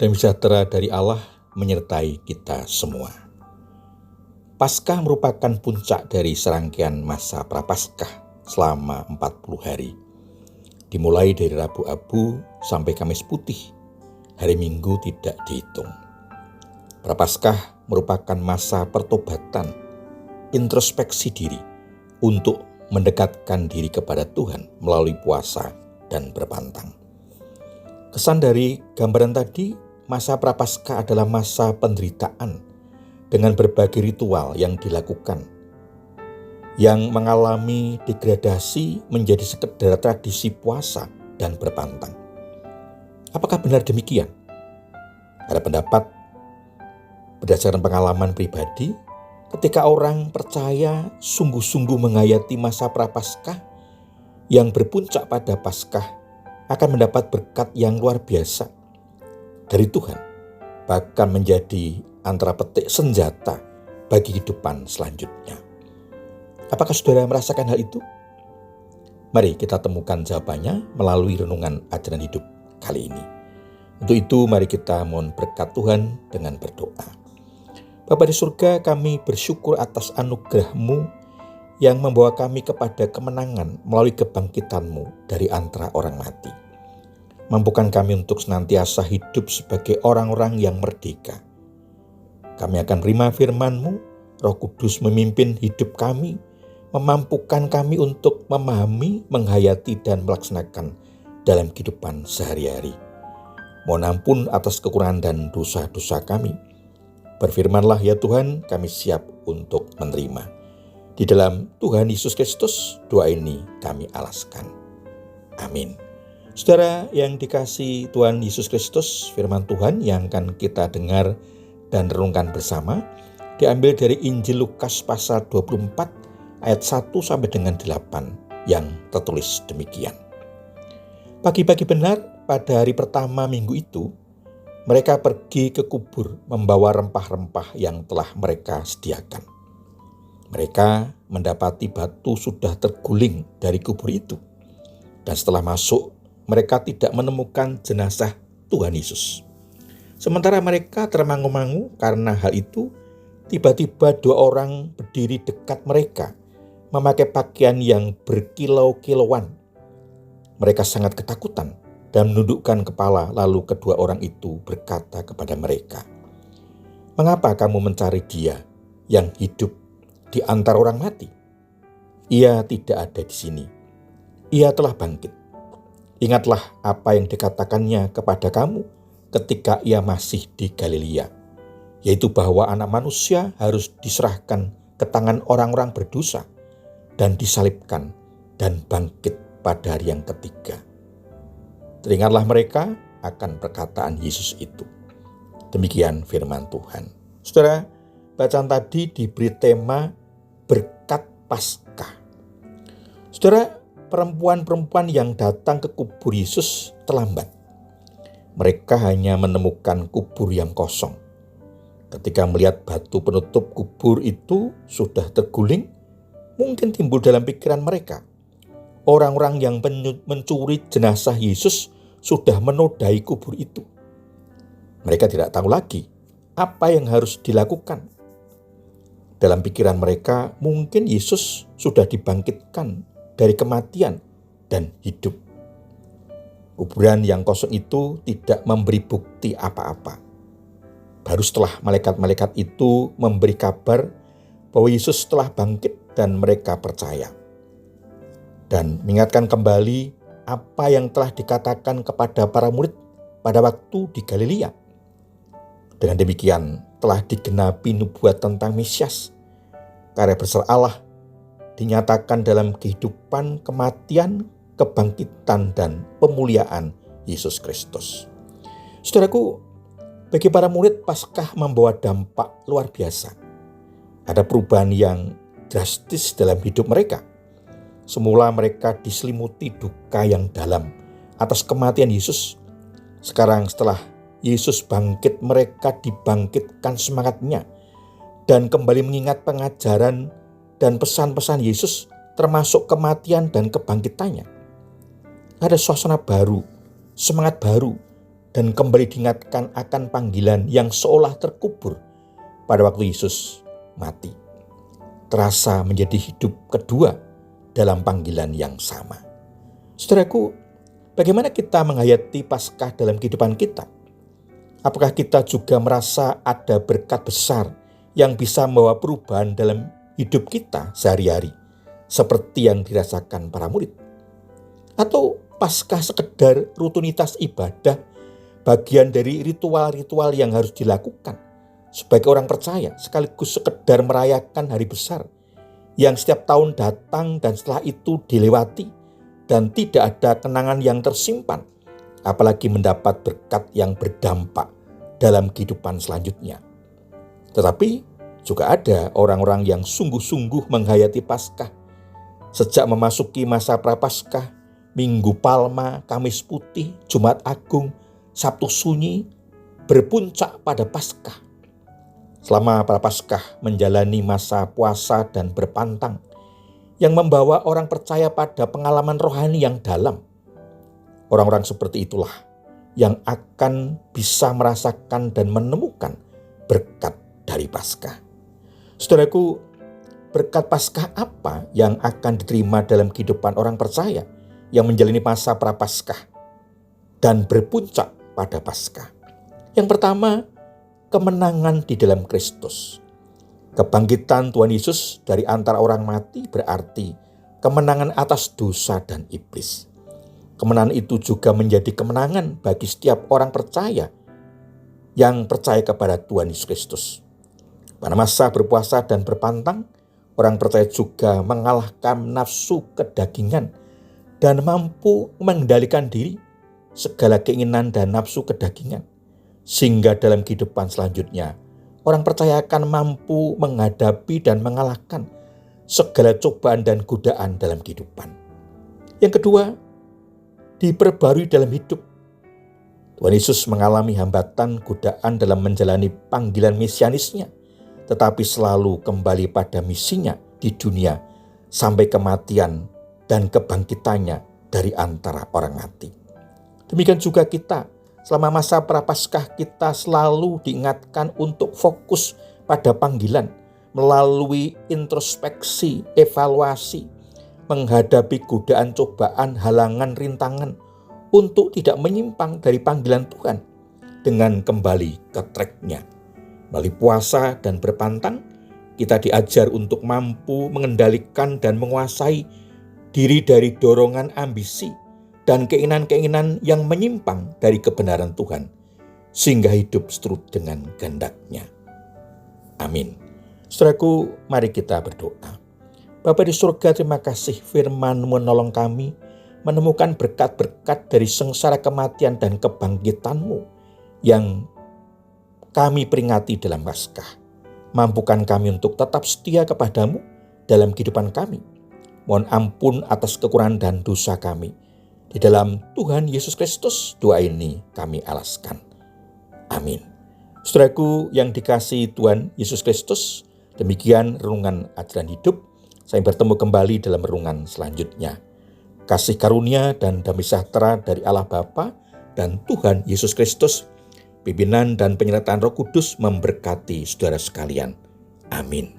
dan sejahtera dari Allah menyertai kita semua. Paskah merupakan puncak dari serangkaian masa prapaskah selama 40 hari. Dimulai dari Rabu Abu sampai Kamis Putih, hari Minggu tidak dihitung. Prapaskah merupakan masa pertobatan, introspeksi diri untuk mendekatkan diri kepada Tuhan melalui puasa dan berpantang. Kesan dari gambaran tadi, masa prapaskah adalah masa penderitaan dengan berbagai ritual yang dilakukan, yang mengalami degradasi menjadi sekedar tradisi puasa dan berpantang. Apakah benar demikian? Ada pendapat berdasarkan pengalaman pribadi, ketika orang percaya sungguh-sungguh menghayati masa prapaskah yang berpuncak pada Paskah, akan mendapat berkat yang luar biasa dari Tuhan, bahkan menjadi antara petik senjata bagi kehidupan selanjutnya. Apakah saudara merasakan hal itu? Mari kita temukan jawabannya melalui renungan ajaran hidup kali ini. Untuk itu mari kita mohon berkat Tuhan dengan berdoa. Bapa di surga, kami bersyukur atas anugerah-Mu yang membawa kami kepada kemenangan melalui kebangkitan-Mu dari antara orang mati. Mampukan kami untuk senantiasa hidup sebagai orang-orang yang merdeka. Kami akan terima firman-Mu, Roh Kudus memimpin hidup kami, memampukan kami untuk memahami, menghayati, dan melaksanakan dalam kehidupan sehari-hari. Mohon ampun atas kekurangan dan dosa-dosa kami. Berfirmanlah ya Tuhan, kami siap untuk menerima. Di dalam Tuhan Yesus Kristus, doa ini kami alaskan. Amin. Saudara yang dikasihi Tuhan Yesus Kristus, firman Tuhan yang akan kita dengar dan renungkan bersama diambil dari Injil Lukas pasal 24 ayat 1 sampai dengan 8 yang tertulis demikian. Pagi-pagi benar pada hari pertama minggu itu, mereka pergi ke kubur membawa rempah-rempah yang telah mereka sediakan. Mereka mendapati batu sudah terguling dari kubur itu. Dan setelah masuk, mereka tidak menemukan jenazah Tuhan Yesus. Sementara mereka termangu-mangu karena hal itu, tiba-tiba dua orang berdiri dekat mereka, memakai pakaian yang berkilau-kilauan. Mereka sangat ketakutan dan menundukkan kepala, lalu kedua orang itu berkata kepada mereka, "Mengapa kamu mencari Dia yang hidup di antara orang mati? Ia tidak ada di sini. Ia telah bangkit. Ingatlah apa yang dikatakannya kepada kamu ketika ia masih di Galilea, yaitu bahwa Anak Manusia harus diserahkan ke tangan orang-orang berdosa dan disalibkan dan bangkit pada hari yang ketiga." Teringatlah mereka akan perkataan Yesus itu. Demikian firman Tuhan. Saudara, bacaan tadi diberi tema berkat Paskah. Saudara, perempuan-perempuan yang datang ke kubur Yesus terlambat. Mereka hanya menemukan kubur yang kosong. Ketika melihat batu penutup kubur itu sudah terguling, mungkin timbul dalam pikiran mereka, orang-orang yang mencuri jenazah Yesus sudah menodai kubur itu. Mereka tidak tahu lagi apa yang harus dilakukan. Dalam pikiran mereka, mungkin Yesus sudah dibangkitkan dari kematian dan hidup. Kuburan yang kosong itu tidak memberi bukti apa-apa. Baru setelah malaikat-malaikat itu memberi kabar bahwa Yesus telah bangkit dan mereka percaya. Dan mengingatkan kembali apa yang telah dikatakan kepada para murid pada waktu di Galilea. Dengan demikian telah digenapi nubuat tentang Mesias, karya besar Allah dinyatakan dalam kehidupan, kematian, kebangkitan, dan pemuliaan Yesus Kristus. Saudaraku, bagi para murid, Paskah membawa dampak luar biasa. Ada perubahan yang drastis dalam hidup mereka. Semula mereka diselimuti duka yang dalam atas kematian Yesus. Sekarang setelah Yesus bangkit, mereka dibangkitkan semangatnya dan kembali mengingat pengajaran dan pesan-pesan Yesus, termasuk kematian dan kebangkitannya. Ada suasana baru, semangat baru, dan kembali diingatkan akan panggilan yang seolah terkubur pada waktu Yesus mati. Terasa menjadi hidup kedua dalam panggilan yang sama. Saudaraku, bagaimana kita menghayati Paskah dalam kehidupan kita? Apakah kita juga merasa ada berkat besar yang bisa membawa perubahan dalam hidup kita sehari-hari, seperti yang dirasakan para murid? Atau Paskah sekedar rutinitas ibadah, bagian dari ritual-ritual yang harus dilakukan sebagai orang percaya, sekaligus sekedar merayakan hari besar yang setiap tahun datang dan setelah itu dilewati dan tidak ada kenangan yang tersimpan, apalagi mendapat berkat yang berdampak dalam kehidupan selanjutnya. Tetapi juga ada orang-orang yang sungguh-sungguh menghayati Paskah sejak memasuki masa Prapaskah, Minggu Palma, Kamis Putih, Jumat Agung, Sabtu Sunyi, berpuncak pada Paskah. Selama Prapaskah menjalani masa puasa dan berpantang yang membawa orang percaya pada pengalaman rohani yang dalam. Orang-orang seperti itulah yang akan bisa merasakan dan menemukan berkat dari Paskah. Saudaraku, berkat Paskah apa yang akan diterima dalam kehidupan orang percaya yang menjalani masa Prapaskah dan berpuncak pada Paskah? Yang pertama, kemenangan di dalam Kristus. Kebangkitan Tuhan Yesus dari antara orang mati berarti kemenangan atas dosa dan iblis. Kemenangan itu juga menjadi kemenangan bagi setiap orang percaya yang percaya kepada Tuhan Yesus Kristus. Pada masa berpuasa dan berpantang, orang percaya juga mengalahkan nafsu kedagingan dan mampu mengendalikan diri, segala keinginan dan nafsu kedagingan. Sehingga dalam kehidupan selanjutnya, orang percaya akan mampu menghadapi dan mengalahkan segala cobaan dan godaan dalam kehidupan. Yang kedua, diperbarui dalam hidup. Tuhan Yesus mengalami hambatan, godaan dalam menjalani panggilan mesianisnya, tetapi selalu kembali pada misinya di dunia sampai kematian dan kebangkitannya dari antara orang mati. Demikian juga kita, selama masa Prapaskah kita selalu diingatkan untuk fokus pada panggilan melalui introspeksi, evaluasi, menghadapi godaan, cobaan, halangan, rintangan untuk tidak menyimpang dari panggilan Tuhan dengan kembali ke tracknya. Melalui puasa dan berpantang, kita diajar untuk mampu mengendalikan dan menguasai diri dari dorongan ambisi dan keinginan-keinginan yang menyimpang dari kebenaran Tuhan, sehingga hidup seturut dengan kehendak-Nya. Amin. Saudaraku, mari kita berdoa. Bapa di surga, terima kasih firman-Mu menolong kami menemukan berkat-berkat dari sengsara kematian dan kebangkitan-Mu yang kami peringati dalam Paskah. Mampukan kami untuk tetap setia kepadamu dalam kehidupan kami. Mohon ampun atas kekurangan dan dosa kami. Di dalam Tuhan Yesus Kristus, doa ini kami alaskan. Amin. Saudaraku yang dikasihi Tuhan Yesus Kristus, demikian renungan ajaran hidup. Saya bertemu kembali dalam renungan selanjutnya. Kasih karunia dan damai sejahtera dari Allah Bapa dan Tuhan Yesus Kristus, pimpinan dan penyertaan Roh Kudus memberkati saudara sekalian. Amin.